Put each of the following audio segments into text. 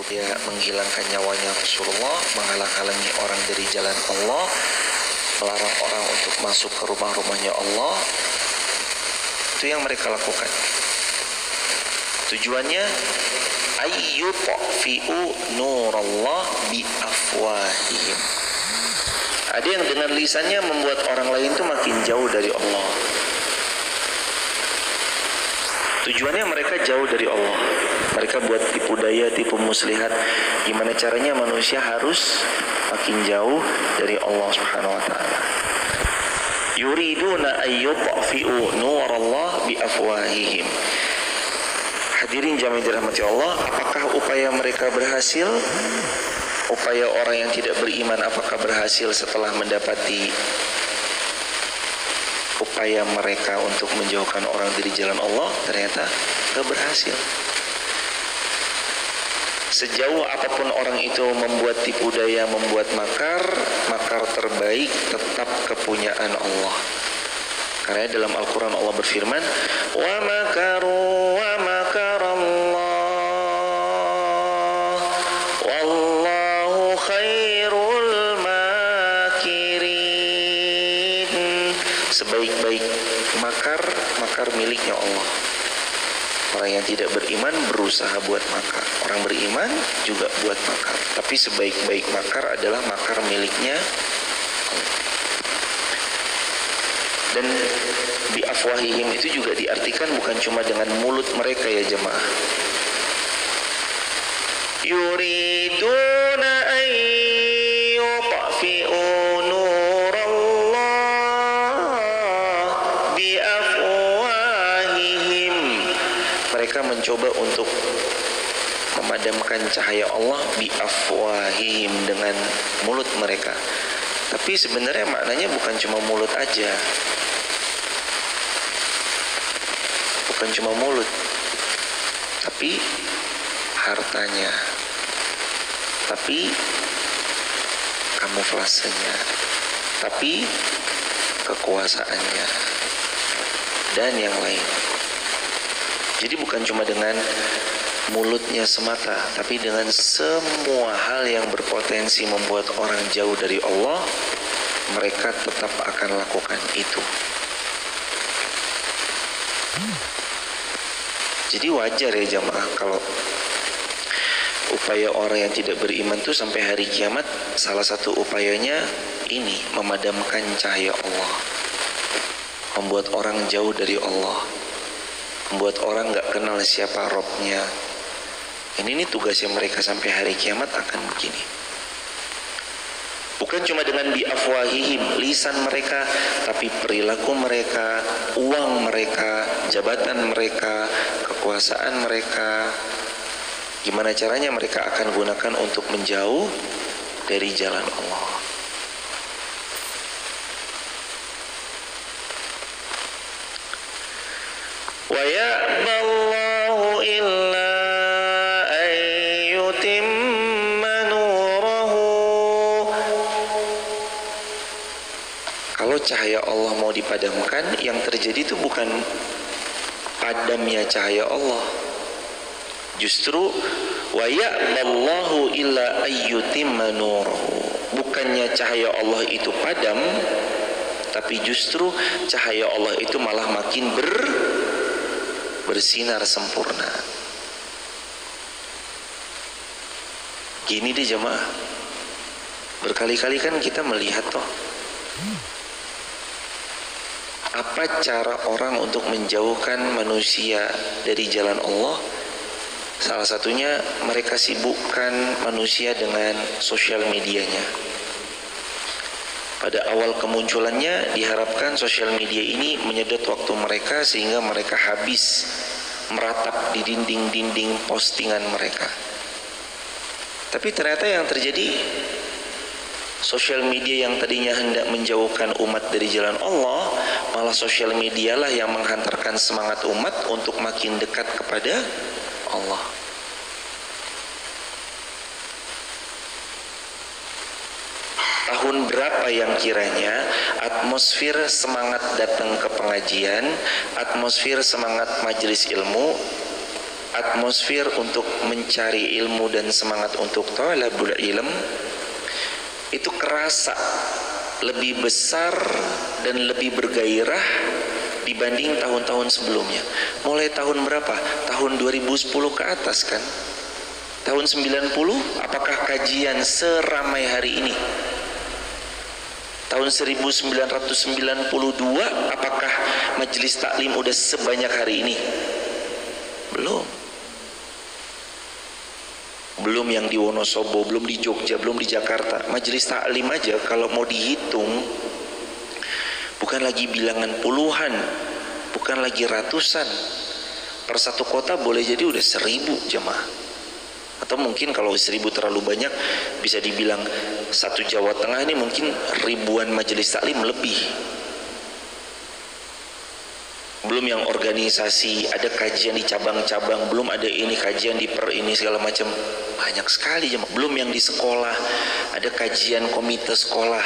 dia menghilangkan nyawanya Rasulullah, menghalang-halangi orang dari jalan Allah, melarang orang untuk masuk ke rumah-rumahnya Allah. Itu yang mereka lakukan. Tujuannya ayyutfi'u nurallah bi afwahihim. Ada yang dengan lisannya membuat orang lain itu makin jauh dari Allah. Tujuannya mereka jauh dari Allah. Mereka buat tipu daya, tipu muslihat. Gimana caranya manusia harus makin jauh dari Allah Subhanahu wa taala. Yuriduna ayyutfi'u nurallah bi afwahihim. Hadirin jamaah dirahmati Allah, apakah upaya mereka berhasil? Upaya orang yang tidak beriman apakah berhasil setelah mendapati upaya mereka untuk menjauhkan orang dari jalan Allah? Ternyata tidak berhasil. Sejauh apapun orang itu membuat tipu daya, membuat makar, makar terbaik tetap kepunyaan Allah. Karena dalam Al-Quran Allah berfirman, wa makaru wa makarallah wallahu khairul makirin. Sebaik-baik makar, makar miliknya Allah. Orang yang tidak beriman berusaha buat makar. Orang beriman juga buat makar. Tapi sebaik-baik makar adalah makar miliknya Allah. Dan bi afwahihim itu juga diartikan bukan cuma dengan mulut mereka ya jemaah. Yuriduna ayyutfi'u nurallah bi afwahihim. Mereka mencoba untuk memadamkan cahaya Allah bi afwahihim dengan mulut mereka. Tapi sebenarnya maknanya bukan cuma mulut aja. Bukan cuma mulut, tapi hartanya, tapi kamuflasenya, tapi kekuasaannya, dan yang lain. Jadi bukan cuma dengan mulutnya semata, tapi dengan semua hal yang berpotensi membuat orang jauh dari Allah, mereka tetap akan lakukan itu. Jadi wajar ya jamaah kalau upaya orang yang tidak beriman itu sampai hari kiamat salah satu upayanya ini memadamkan cahaya Allah, membuat orang jauh dari Allah, membuat orang gak kenal siapa Robnya. Ini tugasnya mereka sampai hari kiamat akan begini. Bukan cuma dengan bi afwahihim, lisan mereka, tapi perilaku mereka, uang mereka, jabatan mereka, kekuasaan mereka. Gimana caranya mereka akan gunakan untuk menjauh dari jalan Allah. Wa ya'ballahu illa ayyutimma nurahu. Kalau cahaya Allah mau dipadamkan, yang terjadi itu bukan padamnya cahaya Allah. Justru wa ya'ballahu illa ayyutimma nurahu. Bukannya cahaya Allah itu padam, tapi justru cahaya Allah itu malah makin bersinar sempurna. Gini deh jemaah, berkali-kali kan kita melihat toh apa cara orang untuk menjauhkan manusia dari jalan Allah. Salah satunya mereka sibukkan manusia dengan sosial medianya. Pada awal kemunculannya diharapkan sosial media ini menyedot waktu mereka sehingga mereka habis meratap di dinding-dinding postingan mereka. Tapi ternyata yang terjadi, sosial media yang tadinya hendak menjauhkan umat dari jalan Allah, malah sosial medialah yang menghantarkan semangat umat untuk makin dekat kepada Allah. Tahun berapa yang kiranya atmosfer semangat datang ke pengajian, atmosfer semangat majelis ilmu atmosfer untuk mencari ilmu dan semangat untuk thalabul ilm itu kerasa lebih besar dan lebih bergairah dibanding tahun-tahun sebelumnya. Mulai tahun berapa? Tahun 2010 ke atas kan? Tahun 90 apakah kajian seramai hari ini? Tahun 1992 apakah majelis taklim udah sebanyak hari ini? Belum. Belum yang di Wonosobo, belum di Jogja, belum di Jakarta. Majelis taklim aja kalau mau dihitung bukan lagi bilangan puluhan, bukan lagi ratusan. Per satu kota boleh jadi udah 1000 jemaah. Atau mungkin kalau 1000 terlalu banyak, bisa dibilang satu Jawa Tengah ini mungkin ribuan majelis taklim lebih. Belum yang organisasi, ada kajian di cabang-cabang, belum ada ini kajian di per ini segala macam, banyak sekali jemaah. Belum yang di sekolah, ada kajian komite sekolah,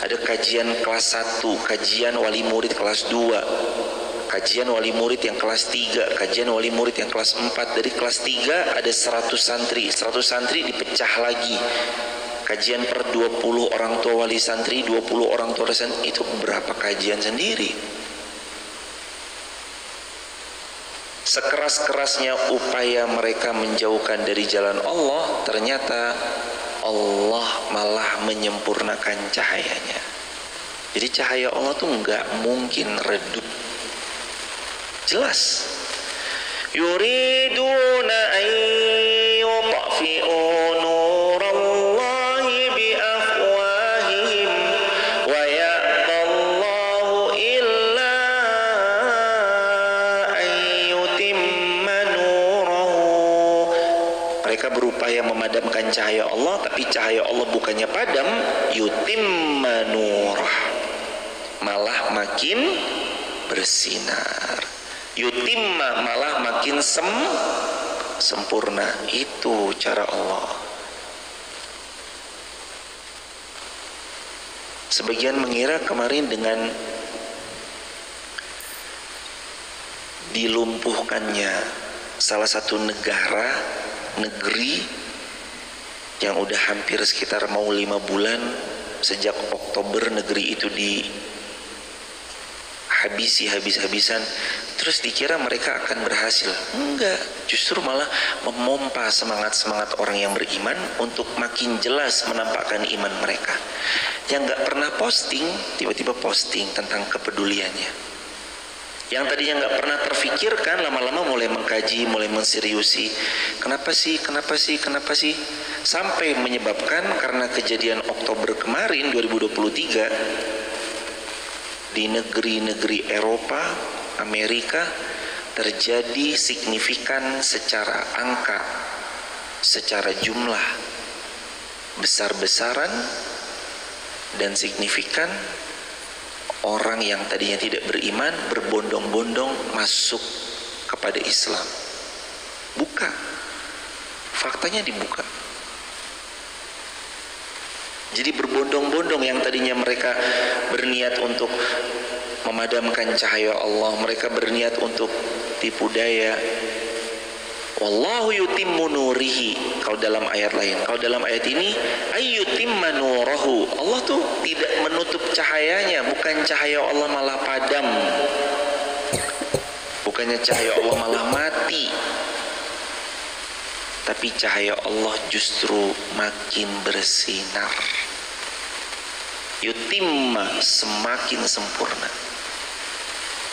ada kajian kelas 1, kajian wali murid kelas 2, kajian wali murid yang kelas 3, kajian wali murid yang kelas 4. Dari kelas 3 ada 100 santri, 100 santri dipecah lagi. Kajian per 20 orang tua wali santri, 20 orang tua santri, itu berapa kajian sendiri. Sekeras-kerasnya upaya mereka menjauhkan dari jalan Allah, ternyata Allah malah menyempurnakan cahayanya. Jadi cahaya Allah tuh nggak mungkin redup. Jelas. Yuriduna an yutfi'u nurallahi bi afwahihim wa ya'ballahu illa an yutimma nurahu. Mereka berupaya memadamkan cahaya Allah, tapi cahaya Allah bukannya padam, yutimma nurah, malah makin bersinar. Yutimma malah makin sempurna. Itu cara Allah. Sebagian mengira kemarin dengan dilumpuhkannya salah satu negeri yang udah hampir sekitar mau 5 bulan sejak Oktober negeri itu habis-habisan, terus dikira mereka akan berhasil. Enggak, justru malah memompa semangat orang yang beriman untuk makin jelas menampakkan iman mereka. Yang gak pernah posting, tiba-tiba posting tentang kepeduliannya. Yang tadinya gak pernah terfikirkan, lama-lama mulai mengkaji, mulai menseriusi. Kenapa sih? Sampai menyebabkan karena kejadian Oktober kemarin 2023, di negeri-negeri Eropa, Amerika terjadi signifikan secara angka, secara jumlah, besar-besaran dan signifikan orang yang tadinya tidak beriman berbondong-bondong masuk kepada Islam. Buka, faktanya dibuka. Jadi berbondong-bondong yang tadinya mereka berniat untuk memadamkan cahaya Allah, mereka berniat untuk tipu daya. Wallahu yutimmu nurihi, kalau dalam ayat lain. Kalau dalam ayat ini ayyutimma nurahu, Allah tuh tidak menutup cahayanya. Bukan cahaya Allah malah padam, bukannya cahaya Allah malah mati, tapi cahaya Allah justru makin bersinar. Yutimma, semakin sempurna.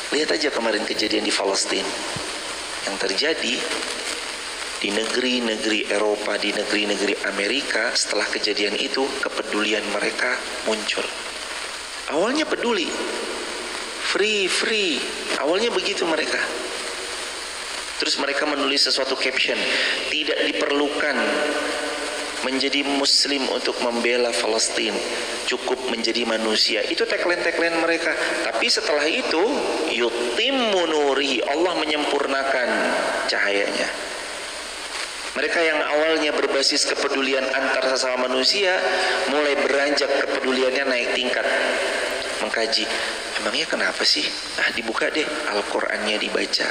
Lihat aja kemarin kejadian di Palestina yang terjadi di negeri-negeri Eropa, di negeri-negeri Amerika. Setelah kejadian itu, kepedulian mereka muncul. Awalnya peduli, free, awalnya begitu mereka. Terus mereka menulis sesuatu caption, tidak diperlukan menjadi muslim untuk membela Palestina, cukup menjadi manusia. Itu tagline mereka. Tapi setelah itu, yutimmu nurihi, Allah menyempurnakan cahayanya. Mereka yang awalnya berbasis kepedulian antar sesama manusia, mulai beranjak kepeduliannya naik tingkat. Mengkaji, emangnya kenapa sih? Dibuka deh, Al-Qur'annya dibaca.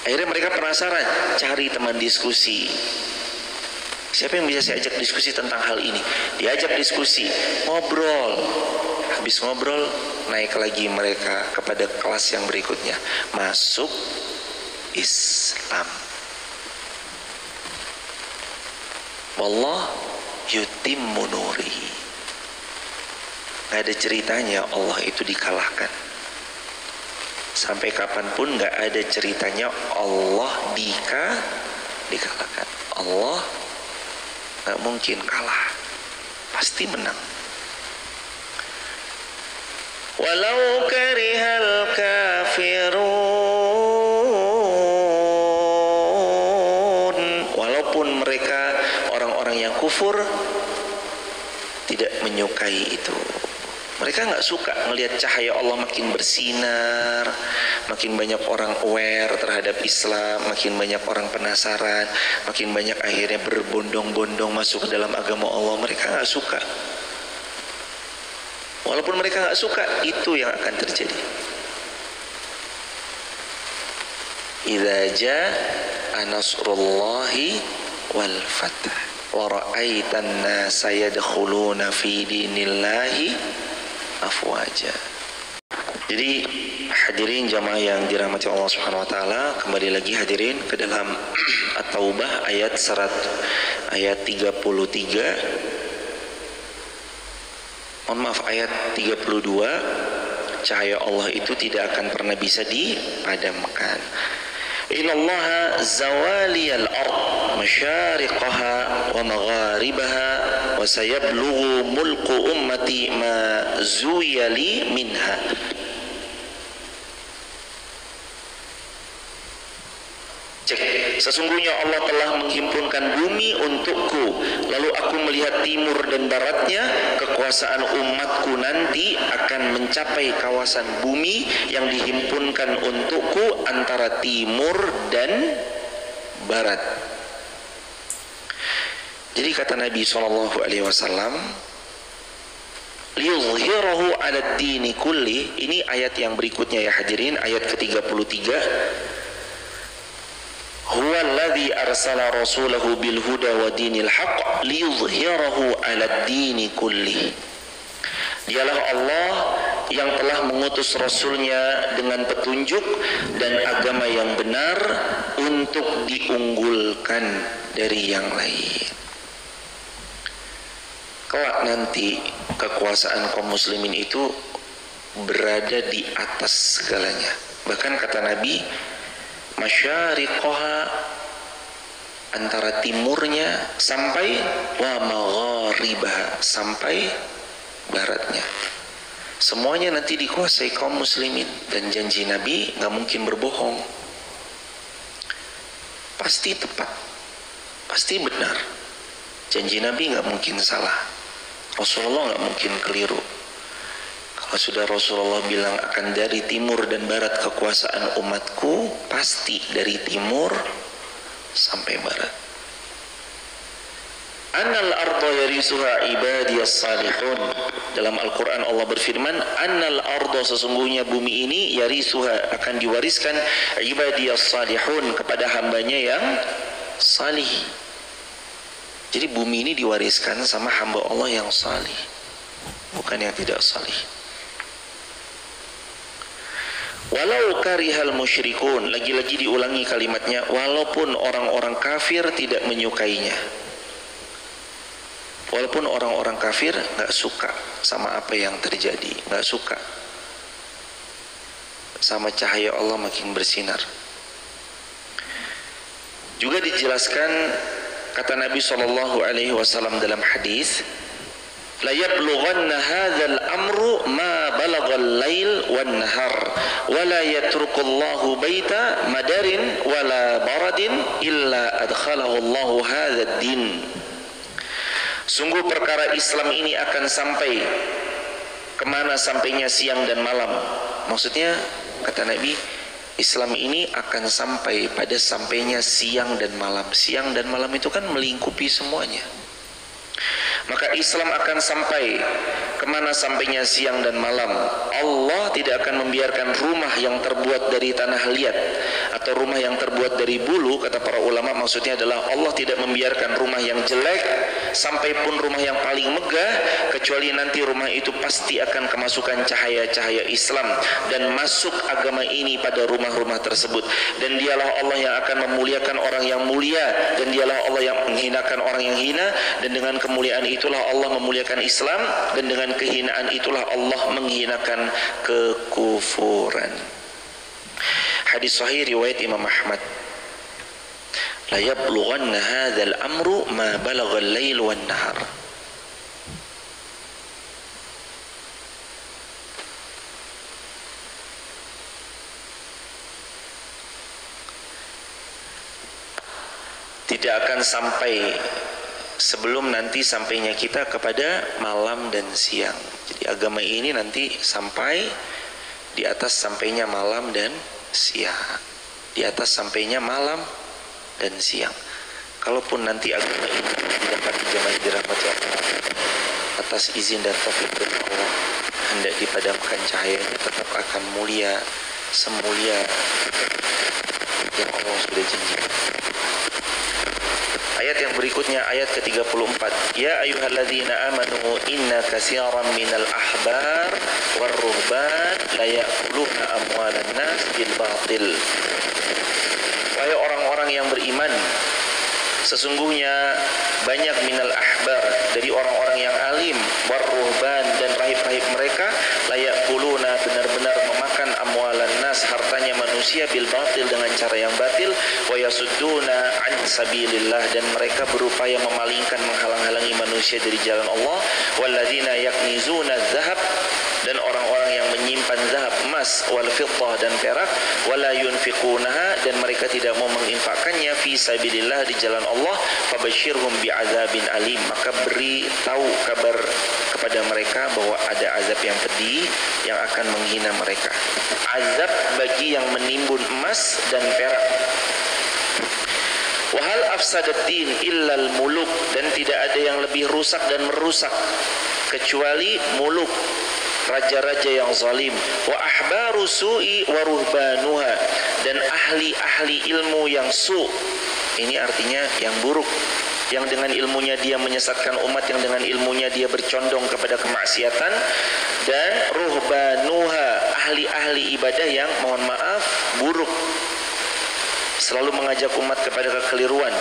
Akhirnya mereka penasaran, cari teman diskusi. Siapa yang bisa saya ajak diskusi tentang hal ini? Diajak diskusi, ngobrol. Habis ngobrol, naik lagi mereka kepada kelas yang berikutnya, masuk Islam. Wallah yutimmu nurihi. Gak ada ceritanya Allah itu dikalahkan. Sampai kapanpun gak ada ceritanya Allah dikalahkan. Allah gak mungkin kalah, pasti menang. Walau karihal kafirun, walaupun mereka orang-orang yang kufur tidak menyukai itu. Mereka nggak suka melihat cahaya Allah makin bersinar, makin banyak orang aware terhadap Islam, makin banyak orang penasaran, makin banyak akhirnya berbondong-bondong masuk ke dalam agama Allah. Mereka nggak suka. Walaupun mereka nggak suka, itu yang akan terjadi. Idza jaa nasrullahi wal fath wa ra'aitan nasa yadkhuluna fi dinillahi afwaja. Jadi hadirin jamaah yang dirahmati Allah Subhanahu wa taala, kembali lagi hadirin ke dalam At-Taubah ayat 33. Mohon maaf, ayat 32, cahaya Allah itu tidak akan pernah bisa dipadamkan. Inallaha zawaliyal ard masyariqaha wa magharibaha wa sayablughu mulku ummati ma zuyali minha. Sesungguhnya Allah telah menghimpunkan bumi untukku, lalu aku melihat timur dan baratnya. Kekuasaan umatku nanti akan mencapai kawasan bumi yang dihimpunkan untukku antara timur dan barat. Jadi kata Nabi SAW, liyuzhirahu ala dini kulli. Ini ayat yang berikutnya ya hadirin, ayat ke-33. Huwa alladhi arsala rasulahu bil huda wa dinil haqq liyuzhirahu 'ala ad-dini kulli. Dialah Allah yang telah mengutus rasulnya dengan petunjuk dan agama yang benar untuk diunggulkan dari yang lain. Kelak nanti kekuasaan kaum muslimin itu berada di atas segalanya. Bahkan kata Nabi, masyariqaha, antara timurnya sampai wa magharibaha, sampai baratnya. Semuanya nanti dikuasai kaum muslimin, dan janji Nabi nggak mungkin berbohong. Pasti tepat, pasti benar. Janji Nabi nggak mungkin salah. Rasulullah nggak mungkin keliru. Kalau sudah Rasulullah bilang akan dari timur dan barat kekuasaan umatku, pasti dari timur sampai barat. Annal arda yarisuha ibadiyas salihun. Dalam Al-Quran Allah berfirman, annal arda, sesungguhnya bumi ini, yarisuha, akan diwariskan ibadiyas salihun, kepada hambanya yang salih. Jadi bumi ini diwariskan sama hamba Allah yang salih, bukan yang tidak salih. Walau karihal musyrikun, lagi-lagi diulangi kalimatnya, walaupun orang-orang kafir tidak menyukainya. Walaupun orang-orang kafir gak suka sama apa yang terjadi, gak suka sama cahaya Allah makin bersinar. Juga dijelaskan, kata Nabi SAW dalam hadis, la yablughanna hadzal amru ma balagal lail wan nahar wa la yatrukullahu baita madarin wala baradin illa adkhalahu Allahu hadzal din. Sungguh perkara Islam ini akan sampai kemana sampainya siang dan malam. Maksudnya kata Nabi, Islam ini akan sampai pada sampainya siang dan malam. Siang dan malam itu kan melingkupi semuanya. Maka Islam akan sampai kemana sampainya siang dan malam. Allah tidak akan membiarkan rumah yang terbuat dari tanah liat atau atau rumah yang terbuat dari bulu, kata para ulama maksudnya adalah Allah tidak membiarkan rumah yang jelek sampai pun rumah yang paling megah, kecuali nanti rumah itu pasti akan kemasukan cahaya-cahaya Islam dan masuk agama ini pada rumah-rumah tersebut. Dan dialah Allah yang akan memuliakan orang yang mulia, dan dialah Allah yang menghinakan orang yang hina, dan dengan kemuliaan itulah Allah memuliakan Islam, dan dengan kehinaan itulah Allah menghinakan kekufuran. Hadis sahih riwayat Imam Ahmad. La yablughanna hadzal amru ma balagha al-lail wan nahar. Tidak akan sampai sebelum nanti sampainya kita kepada malam dan siang. Jadi agama ini nanti sampai di atas sampainya malam dan siang, di atas sampainya malam dan siang. Kalaupun nanti agama ini dapat dijamai dirahmati Allah atas izin dan taufik dari Allah, hendak dipadamkan cahayanya, tetap akan mulia semulia yang Allah sudah janjikan. Ayat yang berikutnya, ayat ke-34. Ya ayyuhalladzina amanu inna katsiran minal ahbar war ruhban la ya'kuluna amwalan nas bil batil. Wahai orang-orang yang beriman, sesungguhnya banyak minal ahbar, dari orang-orang yang alim, war ruhban, dan rahib-rahib mereka, la ya'kuluna, benar-benar memakan amwalan nas, hartanya manusia, bil batil, dengan cara yang batil, wa yasudduna an sabilillah, dan mereka berupaya memalingkan, menghalang-halangi manusia dari jalan Allah. Walladzina yaknizuna dzahab, dan orang-orang yang menyimpan zahab, emas, wal fiddah, dan perak, wala yunfiqunaha, dan mereka tidak mau menginfakkannya, fi sabilillah, di jalan Allah, fabasyirhum bi'adzabin alim, maka beri tahu kabar kepada mereka bahwa ada azab yang pedih yang akan menghina mereka. Azab bagi yang menimbun emas dan perak. Wahal afsadatin illal muluk, dan tidak ada yang lebih rusak dan merusak kecuali muluk, raja-raja yang zalim. Wa ahbaru su'i wa ruhbanuha, dan ahli-ahli ilmu yang ini artinya yang buruk, yang dengan ilmunya dia menyesatkan umat, yang dengan ilmunya dia bercondong kepada kemaksiatan. Dan ruhbanuha, ahli-ahli ibadah yang mohon maaf buruk, selalu mengajak umat kepada kekeliruan.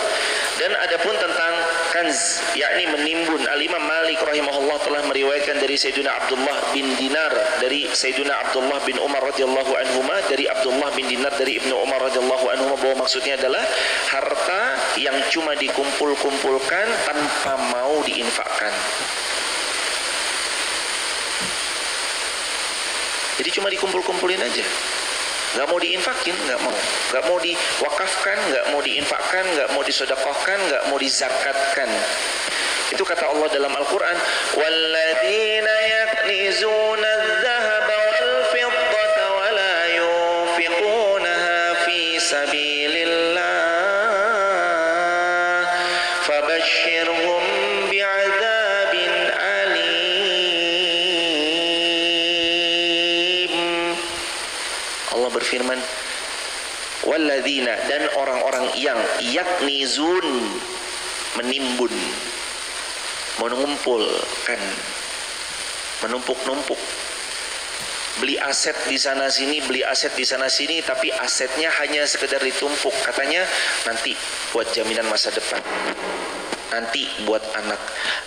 Dan adapun tentang kanz, yakni menimbun, Al-Imam Malik rahimahullah telah meriwayatkan dari Sayyidina Abdullah bin Dinar, dari Sayyidina Abdullah bin Umar radhiyallahu anhuma, dari Abdullah bin Dinar dari Ibnu Umar radhiyallahu anhuma, bahwa maksudnya adalah harta yang cuma dikumpul-kumpulkan tanpa mau diinfakkan. Jadi cuma dikumpul-kumpulin aja, nggak mau diinfakin, nggak mau diwakafkan, nggak mau diinfakkan, nggak mau disedekahkan, nggak mau dizakatkan. Itu kata Allah dalam Al-Quran, walladzina yaknizuna adh-dhahaba wal fiddata wa la yunfiqunaha fi sabilillah fabasyirhum bi'adzabin alim. Allah berfirman, walladzina, dan orang-orang yang yaknizun, menimbun, mengumpulkan, menumpuk-numpuk, beli aset di sana sini, beli aset di sana sini, tapi asetnya hanya sekedar ditumpuk, katanya nanti buat jaminan masa depan, nanti buat anak,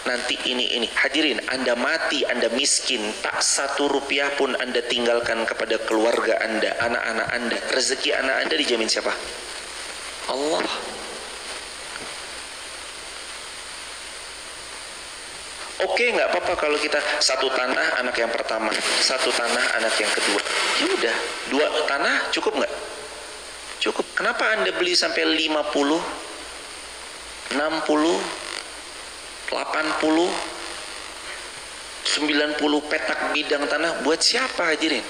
nanti ini. Hadirin, Anda mati, Anda miskin, tak satu rupiah pun Anda tinggalkan kepada keluarga Anda, anak-anak Anda. Rezeki anak Anda dijamin siapa? Allah. Oke, nggak apa-apa kalau kita satu tanah anak yang pertama, satu tanah anak yang kedua. Ya udah, 2 tanah cukup nggak? Cukup. Kenapa Anda beli sampai 50, 60, 80, 90 petak bidang tanah? Buat siapa, hadirin?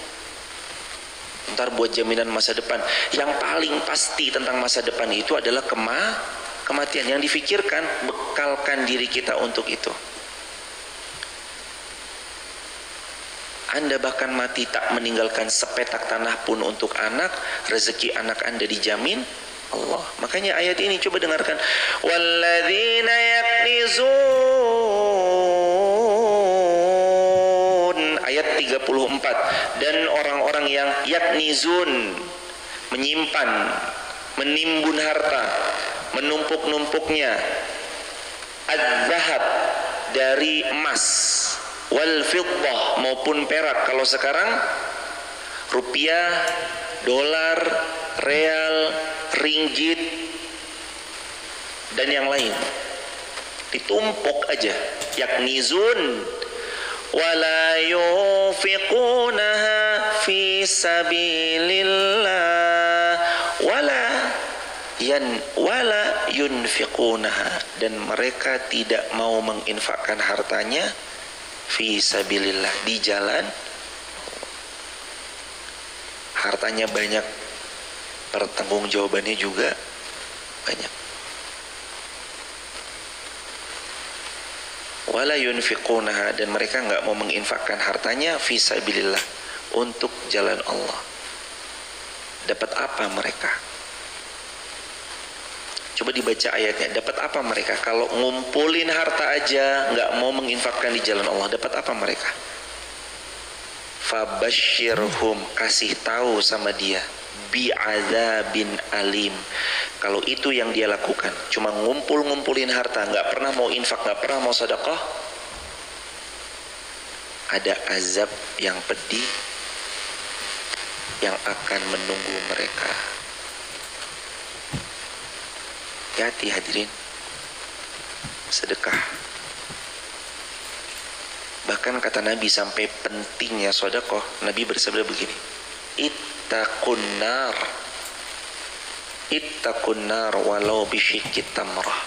Ntar buat jaminan masa depan. Yang paling pasti tentang masa depan itu adalah kematian. Yang difikirkan, bekalkan diri kita untuk itu. Anda bahkan mati tak meninggalkan sepetak tanah pun untuk anak, rezeki anak Anda dijamin Allah. Makanya ayat ini coba dengarkan. Walladzina yaknizun, ayat 34. Dan orang-orang yang yaknizun, menyimpan, menimbun harta, menumpuk-numpuknya, az-zahab, dari emas, wal fiddah, maupun perak. Kalau sekarang rupiah, dolar, real, ringgit, dan yang lain, ditumpuk aja. Yaknizun wala yunfiqunaha fi sabilillah wala yunfiqunaha, dan mereka tidak mau menginfakkan hartanya fi sabilillah, di jalan. Hartanya banyak, pertanggungjawabannya juga banyak. Wala yunfiqunaha, dan mereka enggak mau menginfakkan hartanya fi sabilillah, untuk jalan Allah. Dapat apa mereka? Coba dibaca ayatnya. Dapat apa mereka? Kalau ngumpulin harta aja nggak mau menginfakkan di jalan Allah, dapat apa mereka? Fabashshirhum, kasih tahu sama dia, bi'adzabin alim. Kalau itu yang dia lakukan, cuma ngumpulin harta, nggak pernah mau infak, nggak pernah mau sedekah, ada azab yang pedih yang akan menunggu mereka. Hati-hati hadirin, sedekah. Bahkan kata Nabi sampai pentingnya sedekah, Nabi bersabda begini, ittaqun nar walau bisyikki tamrah.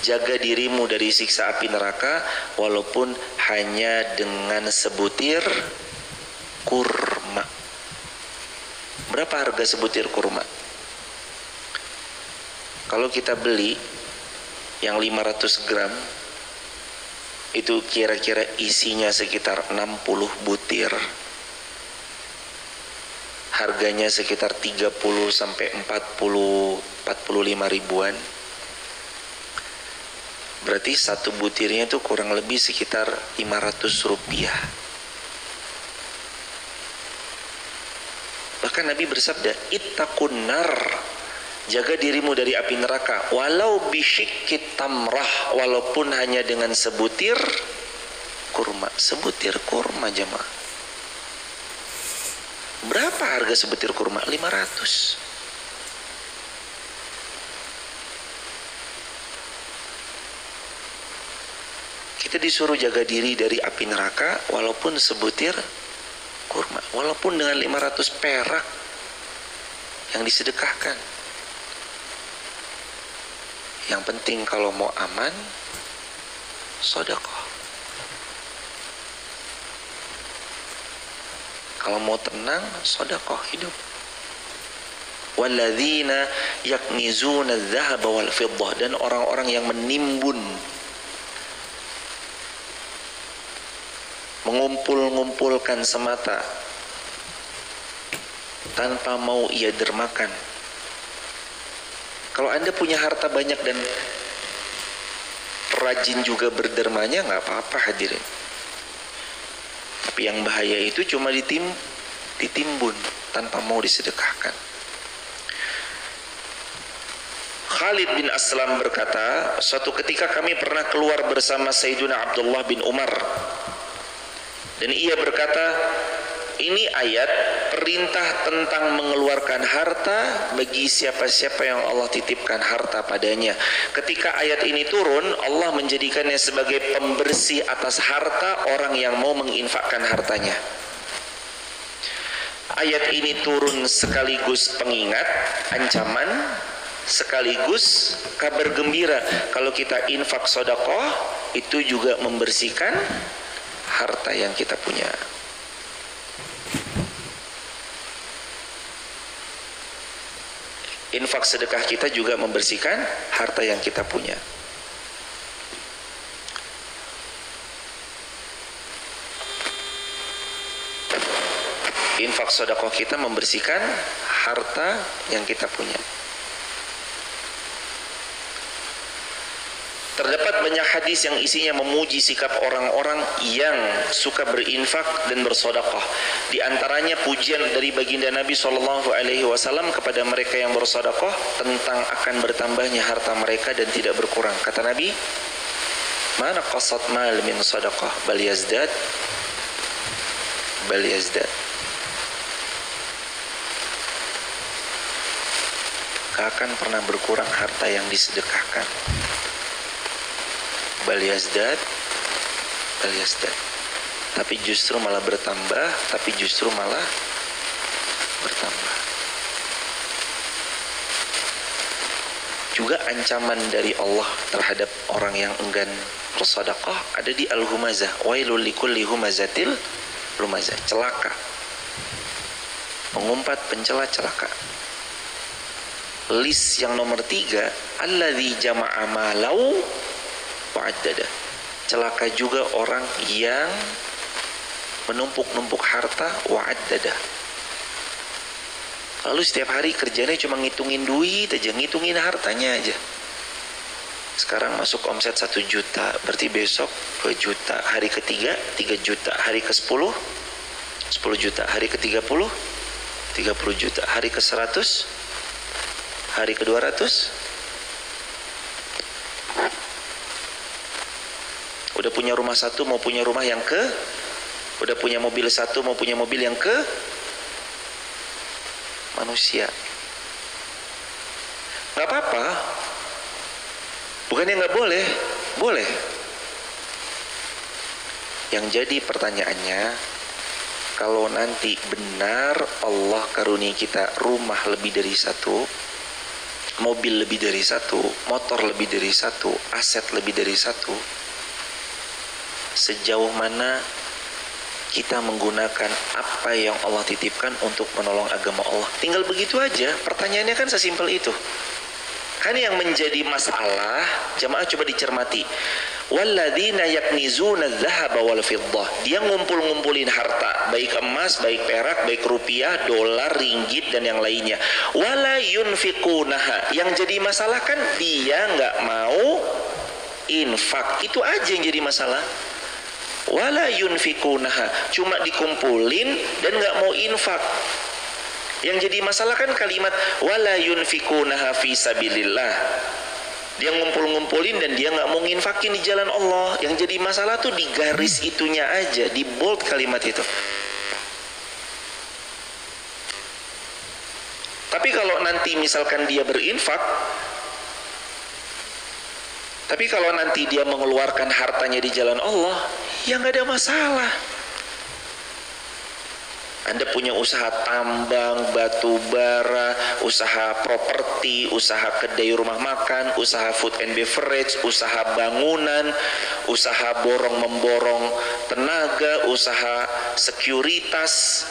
Jaga dirimu dari siksa api neraka walaupun hanya dengan sebutir kurma. Berapa harga sebutir kurma? Kalau kita beli yang 500 gram, itu kira-kira isinya sekitar 60 butir. Harganya sekitar 30 sampai 45 ribuan. Berarti satu butirnya itu kurang lebih sekitar 500 rupiah. Bahkan Nabi bersabda, ittaqun nar, jaga dirimu dari api neraka walau bisyikki tamrah, walaupun hanya dengan sebutir kurma. Sebutir kurma, jemaah. Berapa harga sebutir kurma? 500. Kita disuruh jaga diri dari api neraka walaupun sebutir kurma, walaupun dengan 500 perak yang disedekahkan. Yang penting kalau mau aman, sedekah. Kalau mau tenang, sedekah hidup. Walladzina yaknizuna adz-dzahaba wal fiddah, dan orang-orang yang menimbun, mengumpulkan semata tanpa mau ia dermakan. Kalau Anda punya harta banyak dan rajin juga berdermanya, nggak apa-apa hadirin. Tapi yang bahaya itu cuma ditimbun tanpa mau disedekahkan. Khalid bin Aslam berkata, suatu ketika kami pernah keluar bersama Sayyiduna Abdullah bin Umar, dan ia berkata, ini ayat perintah tentang mengeluarkan harta bagi siapa-siapa yang Allah titipkan harta padanya. Ketika ayat ini turun, Allah menjadikannya sebagai pembersih atas harta orang yang mau menginfakkan hartanya. Ayat ini turun sekaligus pengingat, ancaman, sekaligus kabar gembira. Kalau kita infak sedekah, itu juga membersihkan harta yang kita punya. Infak sedekah kita juga membersihkan harta yang kita punya. Infak sedekah kita membersihkan harta yang kita punya. Terdapat banyak hadis yang isinya memuji sikap orang-orang yang suka berinfak dan bersedekah. Di antaranya pujian dari baginda Nabi SAW kepada mereka yang bersedekah tentang akan bertambahnya harta mereka dan tidak berkurang. Kata Nabi, "Mana qasat mal min sedekah bal yazdad bal yazdad." Gak akan pernah berkurang harta yang disedekahkan. Bal yazdad, bal yazdad. Tapi justru malah bertambah, tapi justru malah bertambah. Juga ancaman dari Allah terhadap orang yang enggan bersedekah ada di Al-Humazah. Wailul likulli humazatil lumazah. Celaka. Mengumpat, pencela, celaka. List yang nomor 3, alladzi jama'a malau wa'addada. Celaka juga orang yang menumpuk-numpuk harta wa'addada. Lalu setiap hari kerjanya cuma ngitungin duit aja, ngitungin hartanya aja. Sekarang masuk omset 1 juta, berarti besok 2 juta, hari ketiga 3 juta, hari ke-10 10 juta, hari ke-30 30 juta, hari ke-100, hari ke-200. Udah punya rumah 1 mau punya rumah yang ke, udah punya mobil 1 mau punya mobil yang ke. Manusia nggak apa-apa, bukannya nggak boleh, boleh. Yang jadi pertanyaannya, kalau nanti benar Allah karunia kita rumah lebih dari 1, mobil lebih dari 1, motor lebih dari 1, aset lebih dari 1, sejauh mana kita menggunakan apa yang Allah titipkan untuk menolong agama Allah? Tinggal begitu aja. Pertanyaannya kan sesimpel itu. Kan yang menjadi masalah, jamaah coba dicermati. Walladzina yaknizuna adz-dzahaba wal fiddah. Dia ngumpul-ngumpulin harta, baik emas, baik perak, baik rupiah, dolar, ringgit dan yang lainnya. Wala yunfiqunaha. Yang jadi masalah kan dia nggak mau infak. Itu aja yang jadi masalah. Wala yunfikunaha, cuma dikumpulin dan nggak mau infak. Yang jadi masalah kan kalimat wala yunfikunaha fi sabilillah. Dia ngumpul-ngumpulin dan dia nggak mau nginfakin di jalan Allah. Yang jadi masalah tuh di garis itunya aja, di bold kalimat itu. Tapi kalau nanti misalkan dia berinfak, tapi kalau nanti dia mengeluarkan hartanya di jalan Allah, ya nggak ada masalah. Anda punya usaha tambang, batu bara, usaha properti, usaha kedai rumah makan, usaha food and beverage, usaha bangunan, usaha borong-memborong tenaga, usaha sekuritas.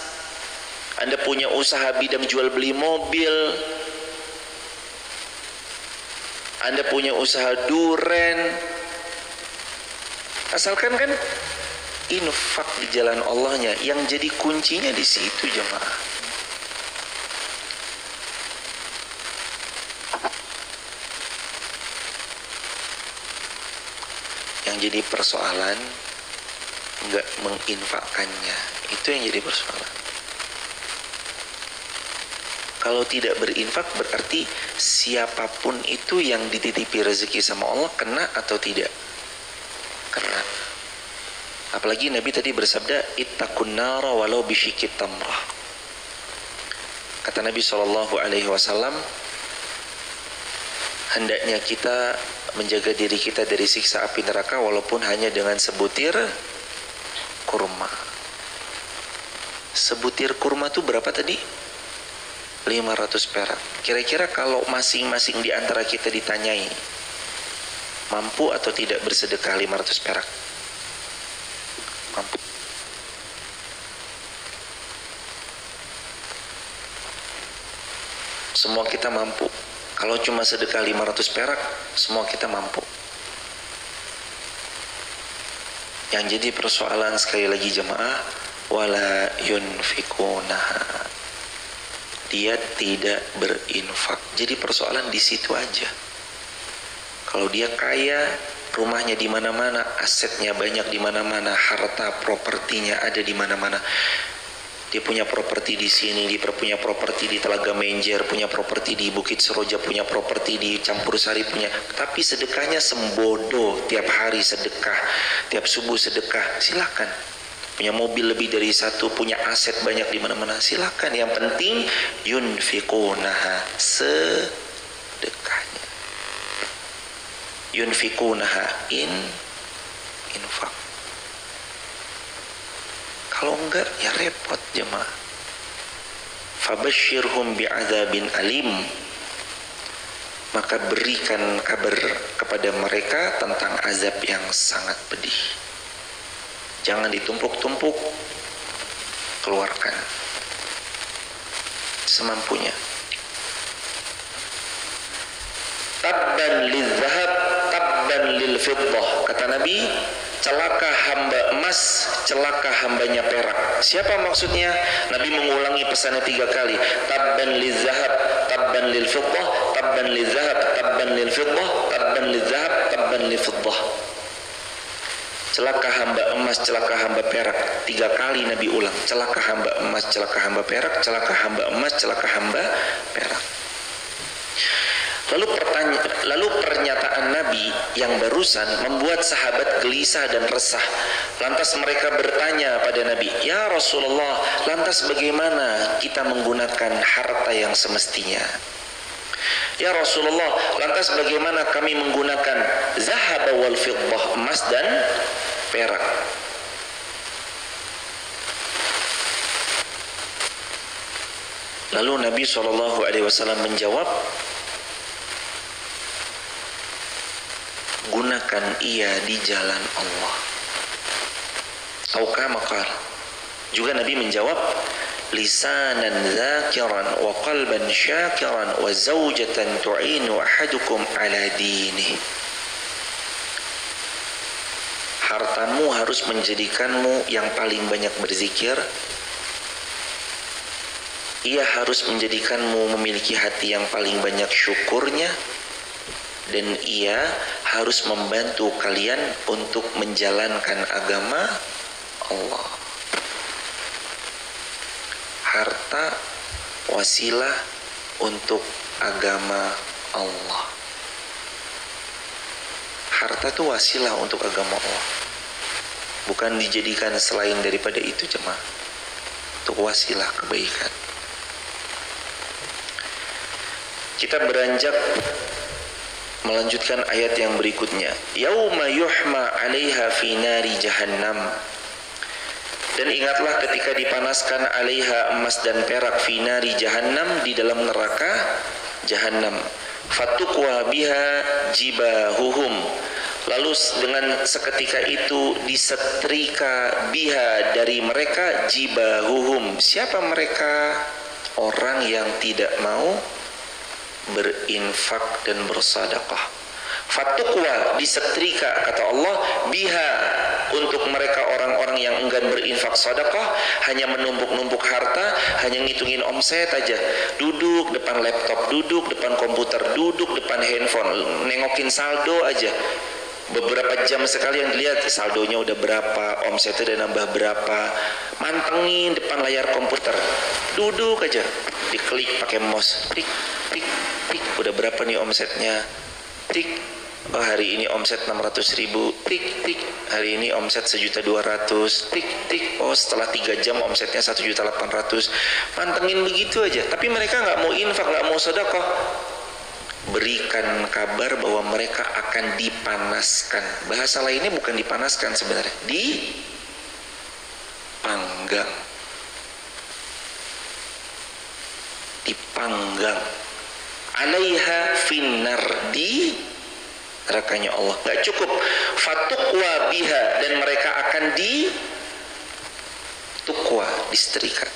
Anda punya usaha bidang jual beli mobil. Anda punya usaha duren, asalkan kan infak di jalan Allahnya, yang jadi kuncinya di situ jemaah. Yang jadi persoalan nggak menginfakkannya, itu yang jadi persoalan. Kalau tidak berinfak berarti siapapun itu yang dititipi rezeki sama Allah kena atau tidak? Kena. Apalagi Nabi tadi bersabda, ittaqun nara walau bisyikit tamrah. Kata Nabi SAW, hendaknya kita menjaga diri kita dari siksa api neraka walaupun hanya dengan sebutir kurma. Sebutir kurma itu berapa tadi? 500 perak. Kira-kira kalau masing-masing di antara kita ditanyai, mampu atau tidak bersedekah 500 perak? Mampu. Semua kita mampu. Kalau cuma sedekah 500 perak, semua kita mampu. Yang jadi persoalan sekali lagi jemaah, wala yunfikunaha. Dia tidak berinfak. Jadi persoalan di situ aja. Kalau dia kaya, rumahnya di mana-mana, asetnya banyak di mana-mana, harta propertinya ada di mana-mana. Dia punya properti di sini, dia punya properti di Telaga Menjer, punya properti di Bukit Seroja, punya properti di Campur Sari, punya. Tapi sedekahnya sembodo, tiap hari sedekah, tiap subuh sedekah, silakan. Punya mobil lebih dari satu, punya aset banyak di mana-mana, silakan. Yang penting yunfikunaha, sedekahnya. Yunfikunaha, infak. Kalau enggak ya repot jemaah. Fabashshirhum bi'adzabin alim. Maka berikan kabar kepada mereka tentang azab yang sangat pedih. Jangan ditumpuk-tumpuk, keluarkan semampunya. Tabban lizzahab, tabban lil fiddah. Kata Nabi, celaka hamba emas, celaka hambanya perak. Siapa maksudnya? Nabi mengulangi pesannya 3 kali. Tabban lizzahab, tabban lil fiddah, tabban lizzahab, tabban lil fiddah, tabban lizzahab, tabban lil fiddah. Celaka hamba emas, celaka hamba perak. 3 kali Nabi ulang. Celaka hamba emas, celaka hamba perak, celaka hamba emas, celaka hamba perak. Lalu pernyataan Nabi yang barusan membuat sahabat gelisah dan resah. Lantas mereka bertanya pada Nabi, "Ya Rasulullah, lantas bagaimana kita menggunakan harta yang semestinya? Ya Rasulullah, lantas bagaimana kami menggunakan zahab wal fiddah, emas dan perak?" Lalu Nabi SAW menjawab, gunakan ia di jalan Allah. Atau kama qala. Juga Nabi menjawab, lisanan dzakiran wa qalban syakiran wa zawjatan tu'inu ahadukum ala dinihi. Hartamu harus menjadikanmu yang paling banyak berzikir. Ia harus menjadikanmu memiliki hati yang paling banyak syukurnya. Dan ia harus membantu kalian untuk menjalankan agama Allah. Harta wasilah untuk agama Allah. Harta itu wasilah untuk agama Allah. Bukan dijadikan selain daripada itu jemaah. Untuk wasilah kebaikan. Kita beranjak melanjutkan ayat yang berikutnya. Yauma yuhma 'alaiha fi nari jahannam. Dan ingatlah ketika dipanaskan 'alaiha emas dan perak fi nari jahannam, di dalam neraka jahannam. Fatukwa biha jibahuhum. Lalu dengan seketika itu disetrika biha dari mereka jibahuhum. Siapa mereka? Orang yang tidak mau berinfak dan bersedekah. Fatukwa, disetrika kata Allah, biha, untuk mereka orang-orang yang enggan berinfak sedekah, hanya menumpuk-numpuk harta, hanya ngitungin omset aja, duduk depan laptop, duduk depan komputer, duduk depan handphone, nengokin saldo aja. Beberapa jam sekali yang dilihat saldonya udah berapa, omsetnya udah nambah berapa. Mantengin depan layar komputer, duduk aja, diklik pakai mouse, klik, klik, klik, udah berapa nih omsetnya, klik, oh hari ini omset 600.000, klik, klik, hari ini omset 1.200.000, klik, klik, oh setelah 3 jam omsetnya 1.800.000. Mantengin begitu aja, tapi mereka nggak mau infak, nggak mau sedekah. Berikan kabar bahwa mereka akan dipanaskan. Bahasa lainnya bukan dipanaskan sebenarnya, dipanggang. Dipanggang. 'Alaiha finnar, di nerakanya Allah. Gak cukup. Fatukwa biha, dan mereka akan ditukwa, disetrika.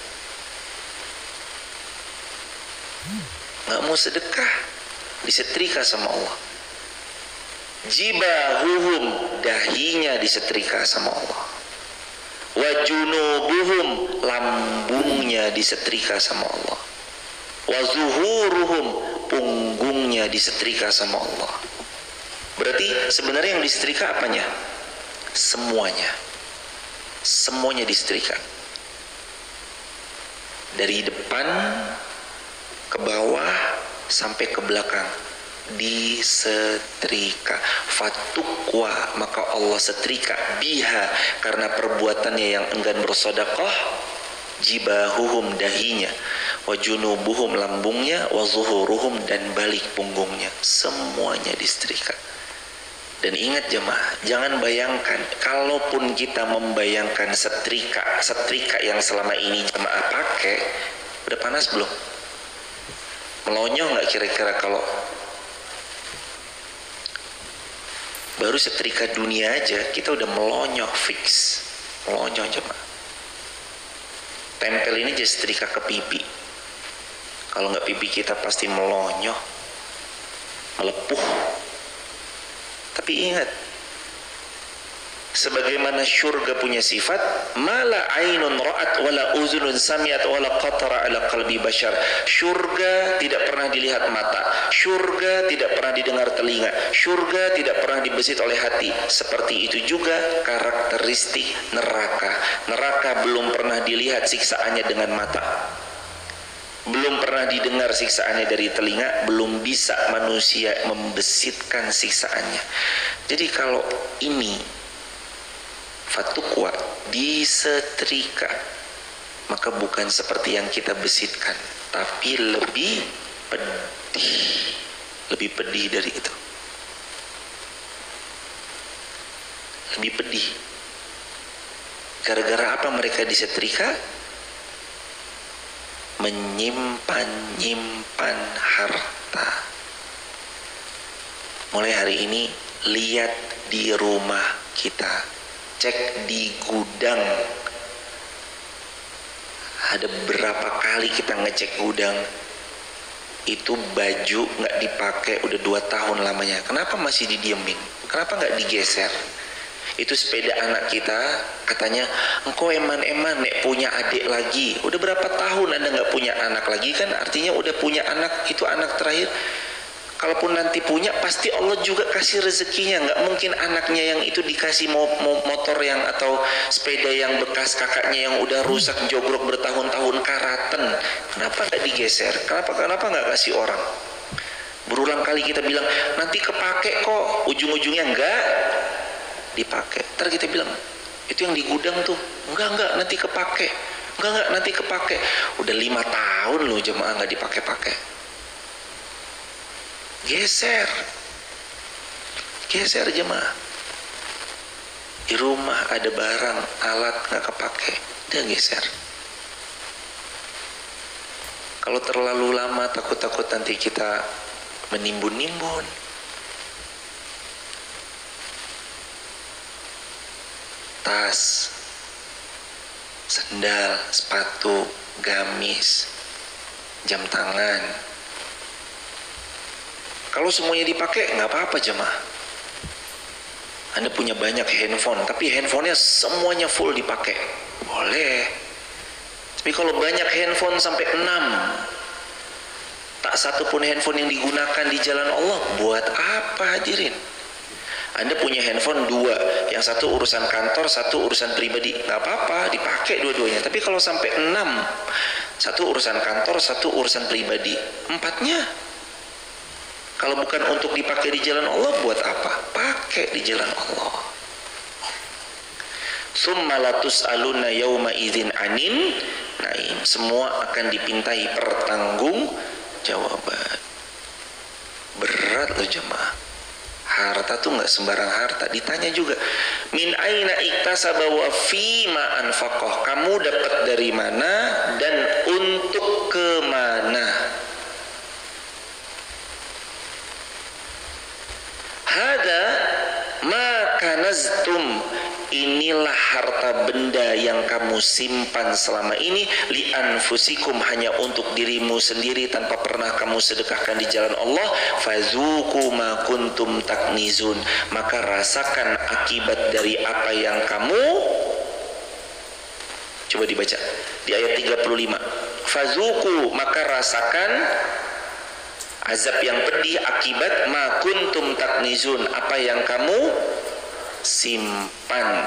Gak mau sedekah, disetrika sama Allah. Jibahuhum, dahinya disetrika sama Allah. wa junubuhum, lambungnya disetrika sama Allah, wa zuhuruhum, punggungnya disetrika sama Allah. Berarti sebenarnya yang disetrika apanya? Semuanya. Semuanya disetrika. Dari depan ke bawah sampai ke belakang disetrika. Fatukwa, maka Allah setrika biha, karena perbuatannya yang enggan bersedekah, jibahuhum, dahinya, wa junubuhum, lambungnya, wa zuhuruhum, dan balik punggungnya, semuanya disetrika. Dan ingat jemaah, jangan bayangkan, kalaupun kita membayangkan setrika yang selama ini jemaah pakai, udah panas belum? Melonyoh nggak kira-kira kalau baru setrika dunia aja kita udah melonyoh fix, melonyoh jemaah. Tempel ini jadi setrika ke pipi, kalau nggak pipi kita pasti melonyoh, melepuh. Tapi ingat, sebagaimana syurga punya sifat, mala ainun ra'at wala uzunun sami'at wala qatara ala qalbi bashar. Syurga tidak pernah dilihat mata, syurga tidak pernah didengar telinga, syurga tidak pernah dibesit oleh hati. Seperti itu juga karakteristik neraka. Neraka belum pernah dilihat siksaannya dengan mata, belum pernah didengar siksaannya dari telinga, belum bisa manusia membesitkan siksaannya. Jadi kalau ini fatukwa, disetrika, maka bukan seperti yang kita besitkan, tapi lebih pedih dari itu, lebih pedih. Gara-gara apa mereka disetrika? Menyimpan harta. Mulai hari ini lihat di rumah kita, cek di gudang. Ada berapa kali kita ngecek gudang, itu baju nggak dipakai udah 2 tahun lamanya. Kenapa masih didiemin? Kenapa nggak digeser? Itu sepeda anak kita, katanya engkau eman-eman nek punya adik lagi. Udah berapa tahun Anda nggak punya anak lagi? Kan artinya udah punya anak, itu anak terakhir. Kalaupun nanti punya, pasti Allah juga kasih rezekinya. Nggak mungkin anaknya yang itu dikasih motor yang atau sepeda yang bekas kakaknya yang udah rusak jogrok bertahun-tahun karatan. Kenapa nggak digeser? Kenapa nggak kasih orang? Berulang kali kita bilang nanti kepake kok, ujung-ujungnya enggak dipakai. Ntar kita bilang itu yang di gudang tuh enggak nanti kepake, enggak nanti kepake. Udah 5 tahun loh jemaah nggak dipakai-pakai. Geser jemaah. Di rumah ada barang alat nggak kepake, udah geser. Kalau terlalu lama takut nanti kita menimbun-nimbun. Tas, sendal, sepatu, gamis, jam tangan. Kalau semuanya dipakai nggak apa-apa jemaah. Anda punya banyak handphone, tapi handphonenya semuanya full dipakai, boleh. Tapi kalau banyak handphone sampai 6, tak satu pun handphone yang digunakan di jalan Allah, buat apa hadirin? Anda punya handphone 2, yang satu urusan kantor, satu urusan pribadi, nggak apa-apa, dipakai dua-duanya. Tapi kalau sampai 6, satu urusan kantor, satu urusan pribadi, 4-nya, kalau bukan untuk dipakai di jalan Allah, buat apa? Pakai di jalan Allah. Tsumma latus'aluna yauma idzin anin naim. Semua akan dipintai pertanggungjawaban. Berat loh jemaah. Harta tuh nggak sembarang harta. Ditanya juga, min aina iktasaba wa fima anfaqah. Kamu dapat dari mana dan untuk ke mana? Hada ma kanaztum. Inilah harta benda yang kamu simpan selama ini, li anfusikum, hanya untuk dirimu sendiri tanpa pernah kamu sedekahkan di jalan Allah. Fazuku ma kuntum taknizun. Maka rasakan akibat dari apa yang kamu Coba dibaca di ayat 35. Fazuku, maka rasakan azab yang pedih akibat ma kuntum taknizun, apa yang kamu simpan.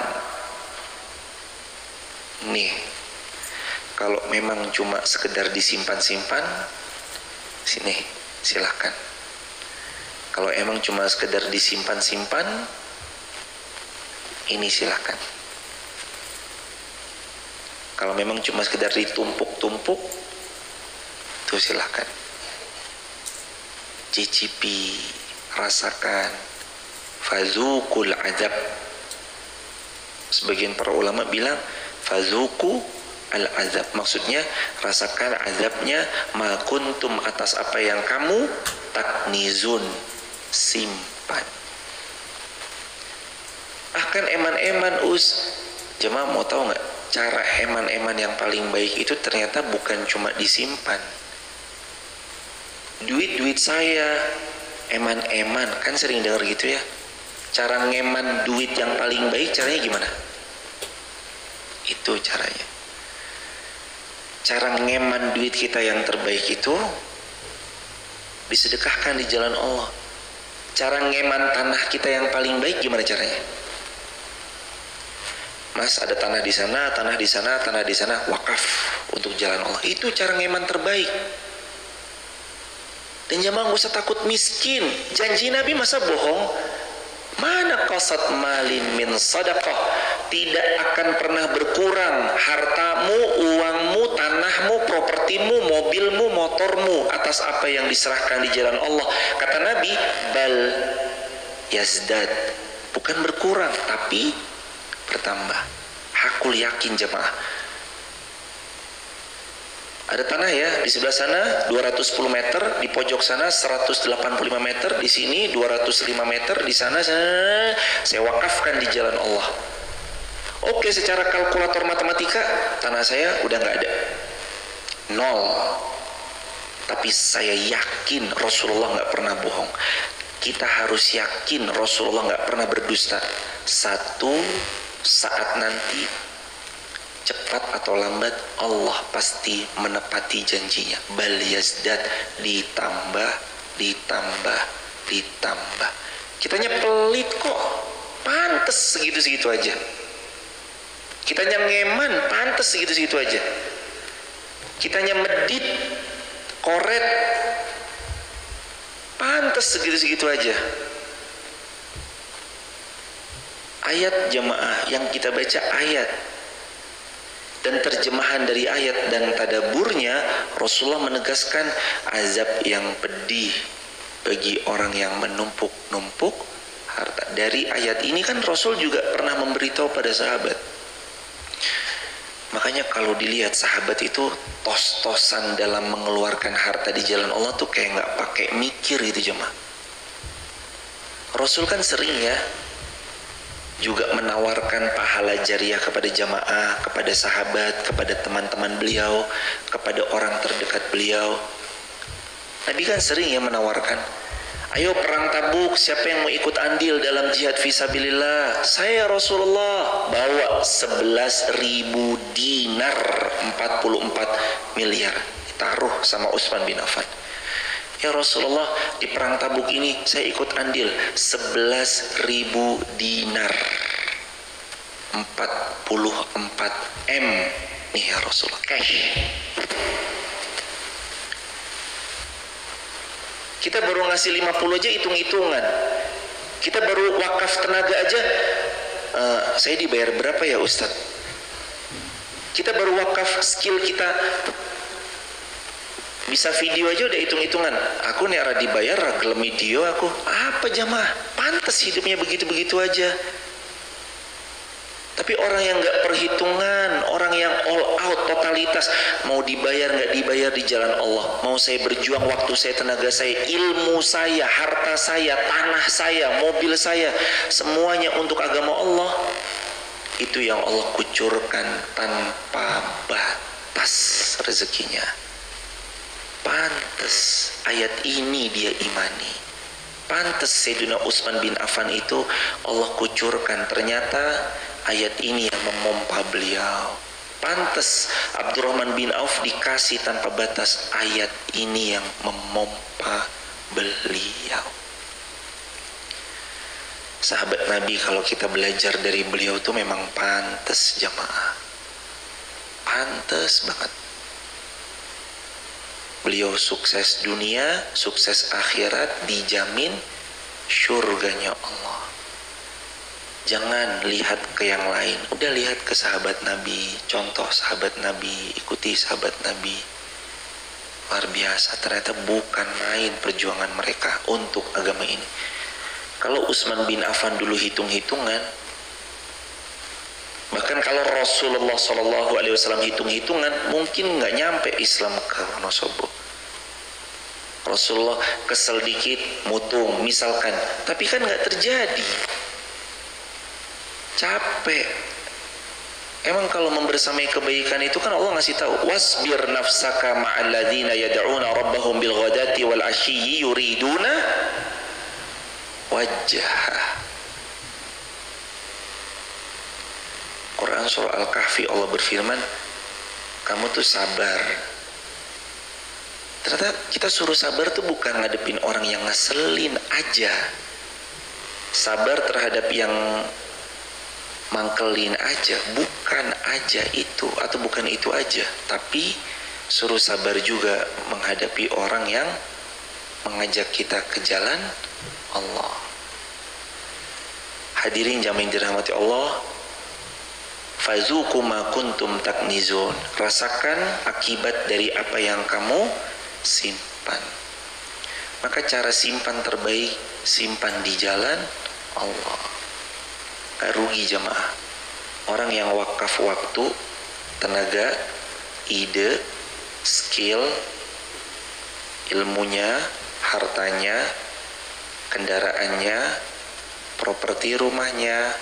Nih, kalau memang cuma sekedar disimpan-simpan, sini silahkan. Kalau emang cuma sekedar disimpan-simpan, ini silahkan. Kalau memang cuma sekedar ditumpuk-tumpuk, itu silahkan. Cicipi, rasakan. Fazukul azab. Sebagian para ulama bilang fazuku al-azab, maksudnya rasakan azabnya ma kuntum, atas apa yang kamu taknizun, simpan. Kan eman-eman jemaah mau tahu nggak, cara eman-eman yang paling baik itu ternyata bukan cuma disimpan. Duit saya eman-eman, kan sering dengar gitu ya. Cara ngeman duit yang paling baik caranya gimana? Itu caranya. Cara ngeman duit kita yang terbaik itu disedekahkan di jalan Allah. Cara ngeman tanah kita yang paling baik gimana caranya? Mas, ada tanah di sana, tanah di sana, tanah di sana, wakaf untuk jalan Allah. Itu cara ngeman terbaik. Dan jamaah gak usah takut miskin. Janji Nabi masa bohong? Mana qasat malin min sadaqah, tidak akan pernah berkurang hartamu, uangmu, tanahmu, propertimu, mobilmu, motormu atas apa yang diserahkan di jalan Allah. Kata Nabi, bal yazdad, bukan berkurang tapi bertambah. Hakul yakin jemaah. Ada tanah ya, di sebelah sana 210 meter, di pojok sana 185 meter, di sini 205 meter, di sana saya wakafkan di jalan Allah. Oke, secara kalkulator matematika tanah saya udah nggak ada, 0. Tapi saya yakin Rasulullah nggak pernah bohong. Kita harus yakin Rasulullah nggak pernah berdusta. Satu saat nanti, cepat atau lambat, Allah pasti menepati janjinya. Bal yazdad, ditambah, ditambah, ditambah. Kitanya pelit kok, pantes segitu-segitu aja. Kitanya ngeman, pantes segitu-segitu aja. Kitanya medit, koret, pantes segitu-segitu aja. Ayat jemaah yang kita baca, ayat dan terjemahan dari ayat dan tadaburnya, Rasulullah menegaskan azab yang pedih bagi orang yang menumpuk-numpuk harta. Dari ayat ini kan Rasul juga pernah memberitahu pada sahabat. Makanya kalau dilihat sahabat itu tos-tosan dalam mengeluarkan harta di jalan Allah tuh kayak nggak pakai mikir gitu jemaah. Rasul kan sering ya juga menawarkan pahala jariah kepada jamaah, kepada sahabat, kepada teman-teman beliau, kepada orang terdekat beliau. Nabi kan sering ya menawarkan, ayo perang Tabuk, siapa yang mau ikut andil dalam jihad fisabilillah? Saya Rasulullah, bawa 11.000 dinar, 44 miliar, ditaruh sama Utsman bin Affan. Ya Rasulullah, di perang Tabuk ini saya ikut andil 11.000 dinar, 44 M nih ya Rasulullah, cash. Kita baru ngasih 50 aja hitung-hitungan. Kita baru wakaf tenaga aja, saya dibayar berapa ya Ustadz? Kita baru wakaf skill kita, bisa video aja udah hitung-hitungan. Aku nih arah dibayar ragel video aku. Apa jamaah? Pantas hidupnya begitu-begitu aja. Tapi orang yang nggak perhitungan, orang yang all out, totalitas, mau dibayar nggak dibayar di jalan Allah, mau saya berjuang waktu saya, tenaga saya, ilmu saya, harta saya, tanah saya, mobil saya, semuanya untuk agama Allah, itu yang Allah kucurkan tanpa batas rezekinya. Pantes ayat ini dia imani. Pantes Sayyidina Utsman bin Affan itu Allah kucurkan. Ternyata ayat ini yang memompa beliau. Pantes Abdurrahman bin Auf dikasih tanpa batas. Ayat ini yang memompa beliau. Sahabat Nabi kalau kita belajar dari beliau tuh memang pantes jamaah. Pantes banget. Beliau sukses dunia, sukses akhirat, dijamin surganya Allah. Jangan lihat ke yang lain, udah lihat ke sahabat Nabi, contoh sahabat Nabi, ikuti sahabat Nabi. Luar biasa, ternyata bukan main perjuangan mereka untuk agama ini. Kalau Utsman bin Affan dulu hitung-hitungan, bahkan kalau Rasulullah SAW hitung-hitungan, mungkin nggak nyampe Islam ke Wonosobo. Rasulullah kesel dikit, mutung misalkan, tapi kan nggak terjadi. Capek. Emang kalau membersamai kebaikan itu kan Allah ngasih tahu, wasbir nafsaka ma'al ladzina yad'una rabbahum bil ghadati wal 'ashyi yuriduna wajhah. Quran surah Al-Kahfi Allah berfirman, kamu tuh sabar. Ternyata kita suruh sabar tuh bukan ngadepin orang yang ngeselin aja. Sabar terhadap yang mangkelin aja, bukan aja itu, atau bukan itu aja, tapi suruh sabar juga menghadapi orang yang mengajak kita ke jalan Allah. Hadirin jamaah dirahmati Allah, fazuku ma kuntum taknizun, rasakan akibat dari apa yang kamu simpan. Maka cara simpan terbaik, simpan di jalan Allah. Gak rugi jamaah. Orang yang wakaf waktu, tenaga, ide, skill, ilmunya, hartanya, kendaraannya, properti rumahnya,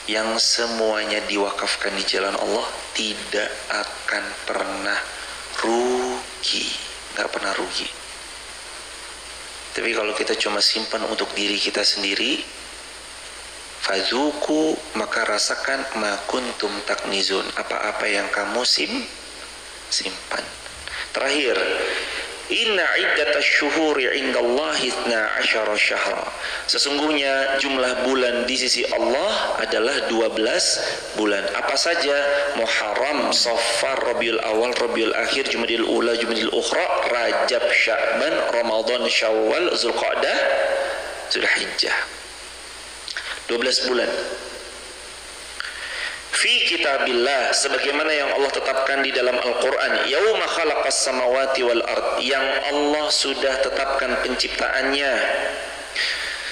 yang semuanya diwakafkan di jalan Allah, tidak akan pernah rugi. Gak pernah rugi. Tapi kalau kita cuma simpan untuk diri kita sendiri, fazuku, maka rasakan ma kuntum taknizun, apa-apa yang kamu simpan. Terakhir, inna iddatash syuhuri indallahi 12 syahra, sesungguhnya jumlah bulan di sisi Allah adalah 12 bulan. Apa saja? Muharram, Safar, Rabiul Awal, Rabiul Akhir, Jumadil Ula, Jumadil Ukhra, Rajab, Sya'ban, Ramadan, Syawal, Zulqa'dah, Zulhijjah. 12 bulan. Fi kitabillah, sebagaimana yang Allah tetapkan di dalam Al-Quran, yauma khalaqas samawati wal ard, yang Allah sudah tetapkan penciptaannya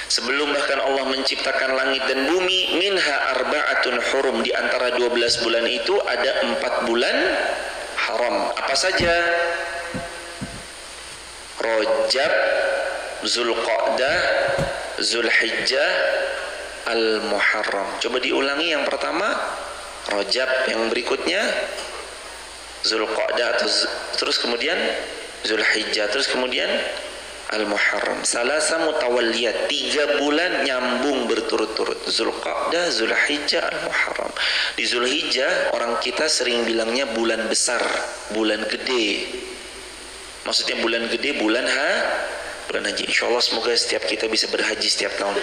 sebelum bahkan Allah menciptakan langit dan bumi. Minha arba'atun hurum, di antara 12 bulan itu ada 4 bulan haram. Apa saja? Rajab, Zulqa'dah, Zulhijjah, Al-Muharram. Coba diulangi, yang pertama Rajab, yang berikutnya Zulqa'dah, terus kemudian Zulhijjah, terus kemudian Al-Muharram. Salasa mutawalliyat, 3 bulan nyambung berturut-turut, Zulqa'dah, Zulhijjah, Al-Muharram. Di Zulhijjah orang kita sering bilangnya bulan besar, bulan gede. Maksudnya bulan gede, bulan haji. Insyaallah semoga setiap kita bisa berhaji setiap tahun.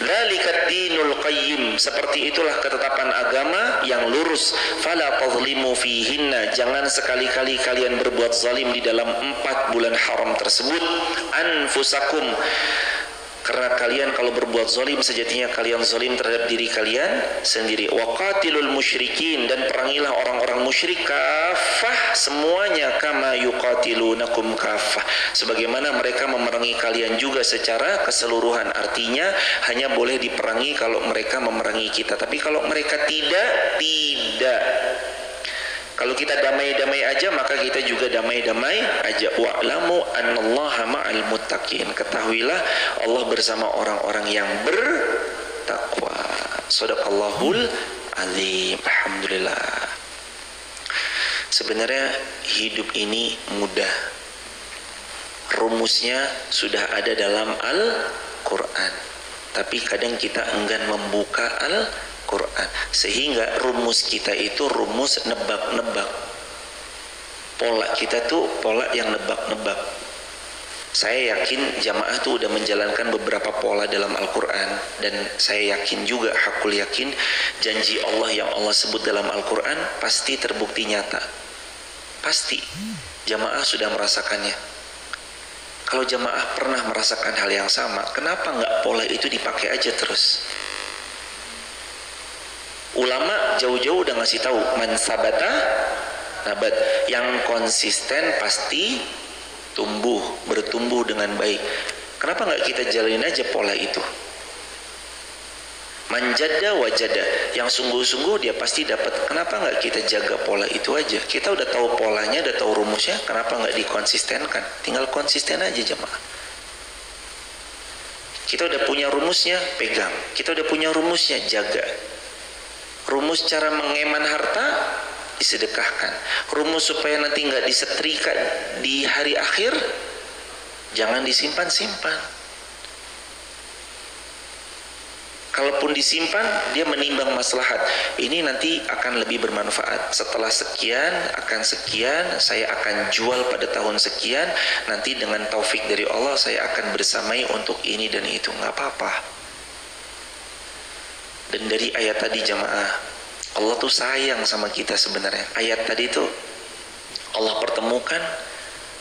Dzalikat dinul qayyim, seperti itulah ketetapan agama yang lurus. Fala tazlimu fihinna, jangan sekali-kali kalian berbuat zalim di dalam 4 bulan haram tersebut. Anfusakum, karena kalian kalau berbuat zalim sejatinya kalian zalim terhadap diri kalian sendiri. Waqatilul musyrikin, dan perangilah orang-orang musyrik kafah semuanya, kama yuqatilunakum kafah, sebagaimana mereka memerangi kalian juga secara keseluruhan. Artinya hanya boleh diperangi kalau mereka memerangi kita, tapi kalau mereka tidak. Kalau kita damai-damai aja, maka kita juga damai-damai aja. Wa'lamu annallaha ma'al muttaqin, ketahuilah Allah bersama orang-orang yang bertakwa. Shadaqallahul azim. Alhamdulillah. Sebenarnya hidup ini mudah. Rumusnya sudah ada dalam Al-Quran, tapi kadang kita enggan membuka Quran. Sehingga rumus kita itu rumus nebak-nebak. Pola kita tuh pola yang nebak-nebak. Saya yakin jamaah tuh udah menjalankan beberapa pola dalam Al-Quran, dan saya yakin juga, hakul yakin, janji Allah yang Allah sebut dalam Al-Quran pasti terbukti nyata. Pasti jamaah sudah merasakannya. Kalau jamaah pernah merasakan hal yang sama, kenapa nggak pola itu dipakai aja terus? Ulama jauh-jauh udah ngasih tahu, man sabata nabat, yang konsisten pasti bertumbuh dengan baik. Kenapa nggak kita jalanin aja pola itu? Manjada wajada, yang sungguh-sungguh dia pasti dapat. Kenapa nggak kita jaga pola itu aja? Kita udah tahu polanya, udah tahu rumusnya, kenapa nggak dikonsistenkan? Tinggal konsisten aja jemaah. Kita udah punya rumusnya, pegang. Kita udah punya rumusnya, jaga. Rumus cara mengeman harta, disedekahkan. Rumus supaya nanti nggak disetrika di hari akhir, jangan disimpan-simpan. Kalaupun disimpan, dia menimbang maslahat. Ini nanti akan lebih bermanfaat. Setelah sekian, akan sekian, saya akan jual pada tahun sekian. Nanti dengan taufik dari Allah, saya akan bersamai untuk ini dan itu. Nggak apa-apa. Dan dari ayat tadi jamaah, Allah tuh sayang sama kita sebenarnya. Ayat tadi tuh Allah pertemukan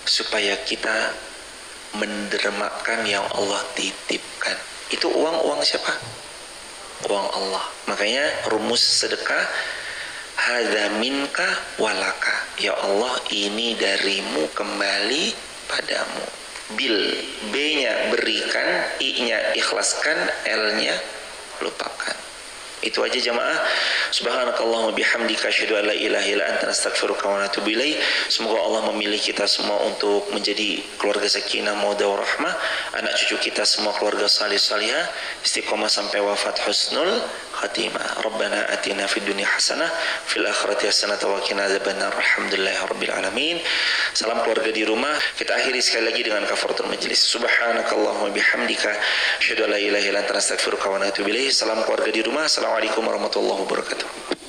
supaya kita mendermakan yang Allah titipkan. Itu uang siapa? Uang Allah. Makanya rumus sedekah, hadza minka walaka. Ya Allah, ini darimu kembali padamu. Bil, B-nya berikan, I-nya ikhlaskan, L-nya lupakan. Itu aja jamaah. Subhanakallahumma bihamdika asyhadu an la ilaha illa anta astaghfiruka wa atubu ilaik. Semoga Allah memilih kita semua untuk menjadi keluarga sakinah mawaddah warahmah, anak cucu kita semua keluarga salih salihah, istiqomah sampai wafat, husnul khatimah. Rabbana atina fid dunya hasanah fil akhirati hasanah wa qina adzabannar. Alhamdulillahirabbil alamin. Salam keluarga di rumah. Kita akhiri sekali lagi dengan kafaratul majlis. Subhanakallahumma bihamdika asyhadu an la ilaha illa anta astaghfiruka wa atubu ilaik. Salam keluarga di rumah. Assalamualaikum warahmatullahi wabarakatuh.